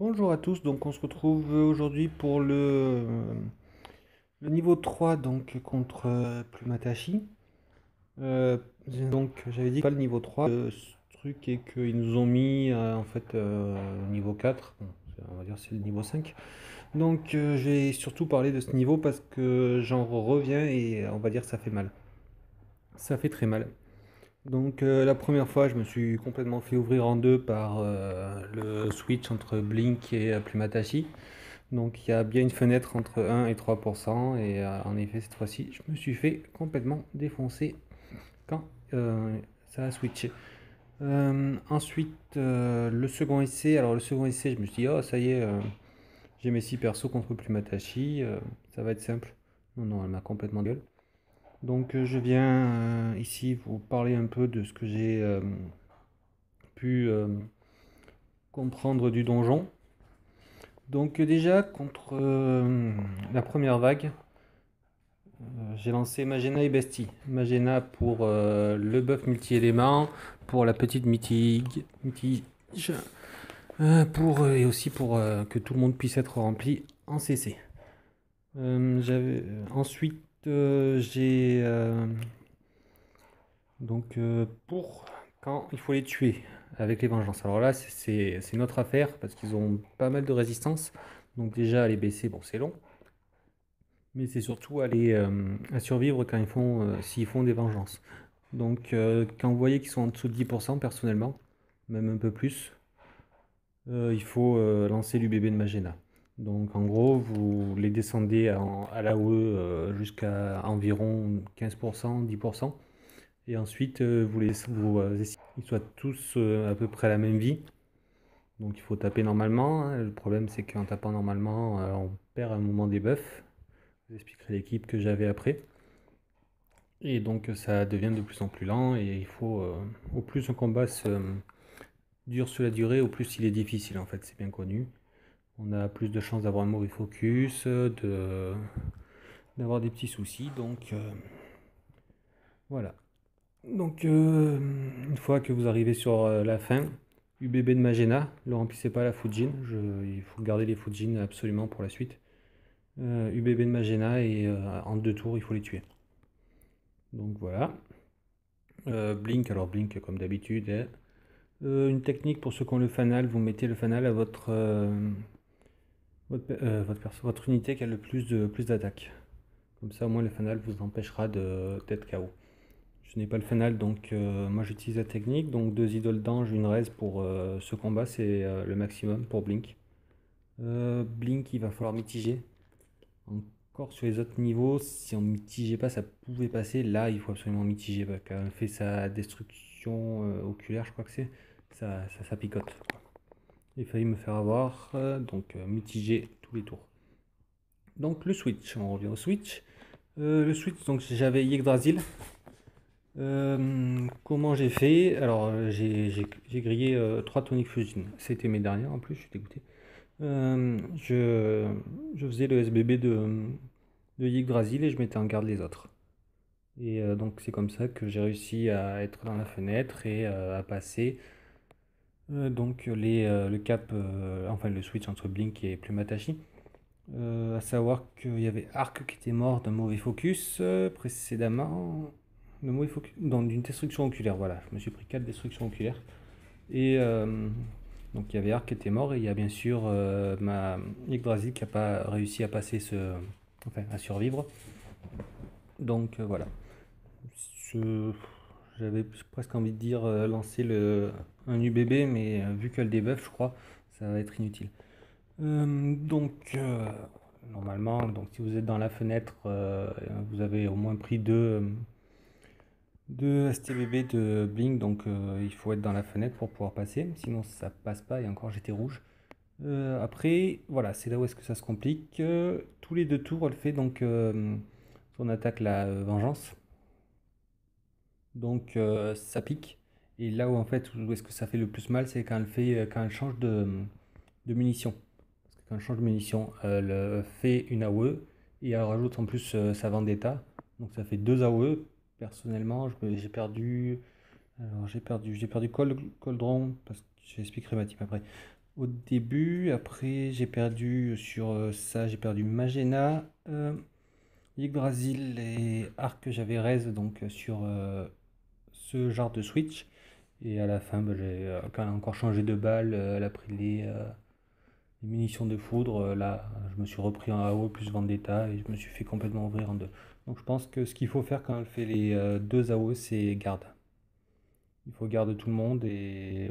Bonjour à tous, donc on se retrouve aujourd'hui pour le niveau 3 donc contre Plumatashi. Donc j'avais dit pas le niveau 3, ce truc est qu'ils nous ont mis en fait niveau 4, bon, on va dire c'est le niveau 5. Donc je vais surtout parler de ce niveau parce que j'en reviens et on va dire ça fait mal. Ça fait très mal. Donc la première fois je me suis complètement fait ouvrir en deux par le switch entre Blink et Plumatashi. Donc il y a bien une fenêtre entre 1 et 3%, et en effet cette fois-ci je me suis fait complètement défoncer quand ça a switché. Ensuite le second essai, alors le second essai je me suis dit oh ça y est, j'ai mes 6 persos contre Plumatashi, ça va être simple. Non non, elle m'a complètement gueule. Donc je viens ici vous parler un peu de ce que j'ai pu comprendre du donjon. Donc déjà contre la première vague, j'ai lancé Magena et Bestie. Magena pour le buff multi-éléments, pour la petite mitige, et aussi pour que tout le monde puisse être rempli en CC. Ensuite, j'ai pour quand il faut les tuer avec les vengeances. Alors là, c'est notre affaire parce qu'ils ont pas mal de résistance. Donc déjà, les BC, bon, c'est long. Mais c'est surtout à survivre quand s'ils font des vengeances. Donc quand vous voyez qu'ils sont en dessous de 10%, personnellement, même un peu plus, il faut lancer l'UBB de Magena. Donc en gros, vous les descendez à l'AOE jusqu'à environ 15%, 10%. Et ensuite, essayez qu'ils soient tous à peu près à la même vie. Donc il faut taper normalement, hein. Le problème c'est qu'en tapant normalement, on perd un moment des buffs. Je vous expliquerai l'équipe que j'avais après. Et donc ça devient de plus en plus lent et il faut, au plus un combat dure sur la durée, au plus il est difficile en fait, c'est bien connu. On a plus de chances d'avoir un mauvais focus, d'avoir des petits soucis, donc voilà. Donc une fois que vous arrivez sur la fin, UBB de Magena, ne remplissez pas la Fujin, il faut garder les Fujin absolument pour la suite. UBB de Magena et en 2 tours il faut les tuer. Donc voilà. Blink, alors Blink comme d'habitude. Une technique pour ceux qui ont le fanal, vous mettez le fanal à votre unité qui a le plus d'attaque. Comme ça au moins le fanal vous empêchera d'être KO. Je n'ai pas le fanal donc moi j'utilise la technique. Donc 2 idoles d'ange, une raise pour ce combat, c'est le maximum pour Blink. Blink il va falloir mitiger. Encore sur les autres niveaux, si on mitigeait pas, ça pouvait passer. Là, il faut absolument mitiger. Quand elle fait sa destruction oculaire, je crois que ça picote. Il a failli me faire avoir. Donc, mitiger tous les tours. Donc, le switch. On revient au switch. Le switch, donc j'avais Yggdrasil. Comment j'ai fait? Alors, j'ai grillé 3 Tonic Fusion. C'était mes dernières en plus, je suis dégoûté. Je faisais le SBB de Yggdrasil et je mettais en garde les autres. Et donc c'est comme ça que j'ai réussi à être dans la fenêtre et à passer le cap, enfin le switch entre Blink et Plumatashi. À savoir qu'il y avait Arc qui était mort d'un mauvais focus précédemment. De mauvais focus, d'une destruction oculaire, voilà. Je me suis pris 4 destructions oculaires. Et donc il y avait Arc qui était mort et il y a bien sûr ma Yggdrasil qui n'a pas réussi à passer enfin à survivre. Donc voilà. Je- J'avais presque envie de dire lancer un UBB, mais vu qu'elle debuff, je crois, ça va être inutile. Normalement, donc si vous êtes dans la fenêtre, vous avez au moins pris deux STBB de Blink, donc il faut être dans la fenêtre pour pouvoir passer, sinon ça passe pas, et encore j'étais rouge. Après, voilà, c'est là où est-ce que ça se complique. Tous les 2 tours, elle fait donc son attaque la vengeance. Donc ça pique. Et là où en fait où est-ce que ça fait le plus mal, c'est quand elle change de munition. Parce que quand elle change de munition, elle fait une AOE et elle rajoute en plus sa vendetta. Donc ça fait 2 AOE. Personnellement, j'ai perdu. Alors j'ai perdu Coldron, parce que j'expliquerai ma team après. au début. Après, j'ai perdu sur ça, j'ai perdu Magena, Yggdrasil et Arc, j'avais raise donc sur ce genre de switch. Et à la fin, bah, j'ai quand même encore changé de balle. Elle a pris les munitions de foudre. Là, je me suis repris en AO plus Vendetta et je me suis fait complètement ouvrir en deux. Donc je pense que ce qu'il faut faire quand elle fait les deux AO, c'est garde. Il faut garde tout le monde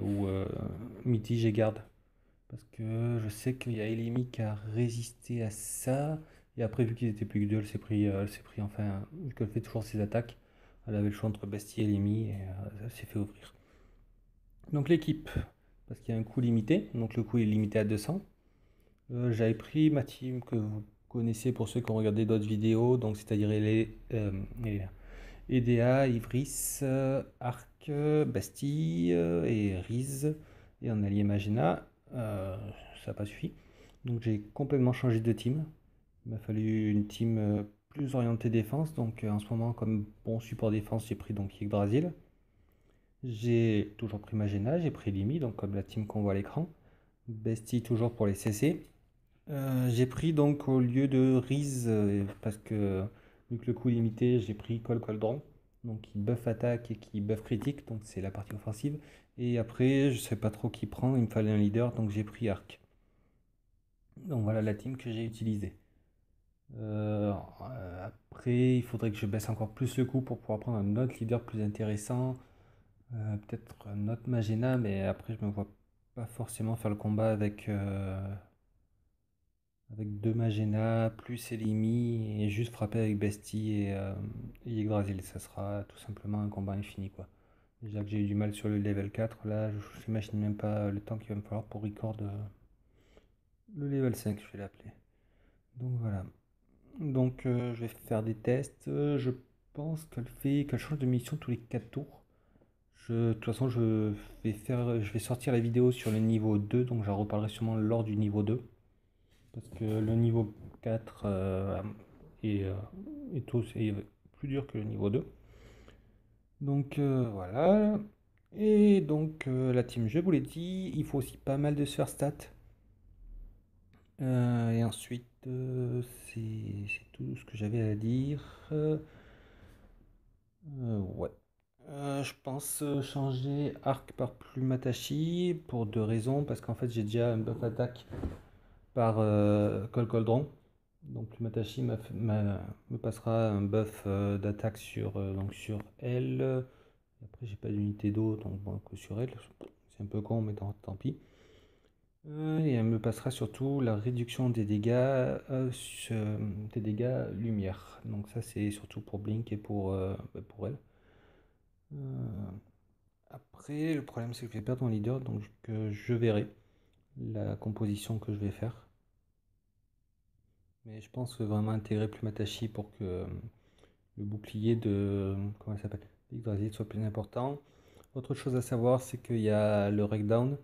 ou mitige et garde. Parce que je sais qu'il y a Elimi qui a résisté à ça. Et après, vu qu'ils étaient plus que deux, elle s'est pris enfin, vu qu'elle fait toujours ses attaques, elle avait le choix entre Bestie et Elimi et elle s'est fait ouvrir. Donc l'équipe, parce qu'il y a un coût limité, donc le coût est limité à 200. J'avais pris ma team que vous connaissez pour ceux qui ont regardé d'autres vidéos, donc c'est-à-dire les EDA, Ivris, Arc, Bastille et Riz, et en allié Magena. Ça n'a pas suffi. Donc j'ai complètement changé de team. Il m'a fallu une team plus orientée défense. Donc en ce moment, comme bon support défense, j'ai pris donc Yggdrasil. J'ai toujours pris Magena, j'ai pris Limi, donc comme la team qu'on voit à l'écran. Bestie toujours pour les CC. J'ai pris donc au lieu de Riz, parce que vu que le coup est limité, j'ai pris Col Coldron, donc qui buff attaque et qui buff critique, donc c'est la partie offensive. Et après, je sais pas trop qui prendre, il me fallait un leader, donc j'ai pris Arc. Donc voilà la team que j'ai utilisée. Après, il faudrait que je baisse encore plus le coup pour pouvoir prendre un autre leader plus intéressant. Peut-être un autre Magena, mais après, je me vois pas forcément faire le combat avec deux Magena, plus Elimi, et juste frapper avec Bestie et Yggdrasil. Ça sera tout simplement un combat infini, quoi. Déjà que j'ai eu du mal sur le level 4, là, je n'imagine même pas le temps qu'il va me falloir pour record le level 5, je vais l'appeler. Donc voilà. Donc je vais faire des tests. Je pense qu'elle change de mission tous les 4 tours. De toute façon, je vais sortir la vidéo sur le niveau 2, donc j'en reparlerai sûrement lors du niveau 2. Parce que le niveau 4 est, euh, est plus dur que le niveau 2. Donc voilà. Et donc la team, je vous l'ai dit, il faut aussi pas mal de sphères stats. Et ensuite, c'est tout ce que j'avais à dire. Ouais. Je pense changer Arc par Plumatashi pour deux raisons. Parce qu'en fait, j'ai déjà un buff attaque par Col Coldron. Donc Plumatashi me passera un buff d'attaque donc sur elle. Après, j'ai pas d'unité d'eau, donc bon, que sur elle. C'est un peu con, mais tant pis. Et elle me passera surtout la réduction des dégâts lumière. Donc ça, c'est surtout pour Blink et pour elle. Euh, Après, le problème, c'est que je vais perdre mon leader, donc je verrai la composition que je vais faire. Mais je pense que vraiment intégrer Plumatashi pour que le bouclier de... Comment ça s'appelle? Yggdrasil soit plus important. Autre chose à savoir, c'est qu'il y a le Rakedown.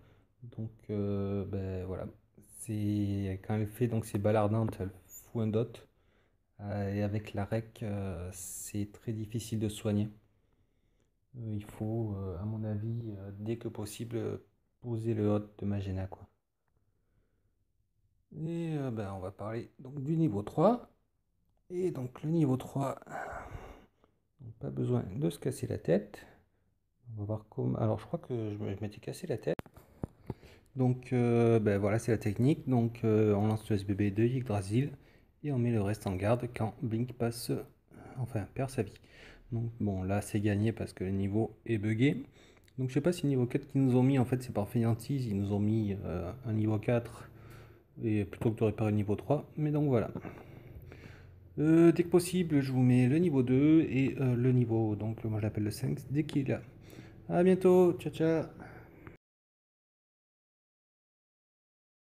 Donc, ben, voilà. Quand elle fait donc ses balles ardentes, elle fout un dot. Et avec la rec, c'est très difficile de soigner. Il faut, à mon avis, dès que possible, poser le hot de Magena, quoi. Et ben, on va parler donc du niveau 3. Et donc le niveau 3, donc, pas besoin de se casser la tête. On va voir comment. Alors je crois que je m'étais cassé la tête. Donc ben, voilà, c'est la technique. Donc on lance le SBB de Yggdrasil et on met le reste en garde quand Blink perd sa vie. Donc bon, là c'est gagné parce que le niveau est buggé. Donc je sais pas si le niveau 4 qu'ils nous ont mis, en fait c'est par fainéantise, ils nous ont mis un niveau 4 et plutôt que de réparer le niveau 3. Mais donc voilà. Dès que possible, je vous mets le niveau 2 et le niveau, donc moi je l'appelle le 5, dès qu'il est là. A bientôt, ciao ciao.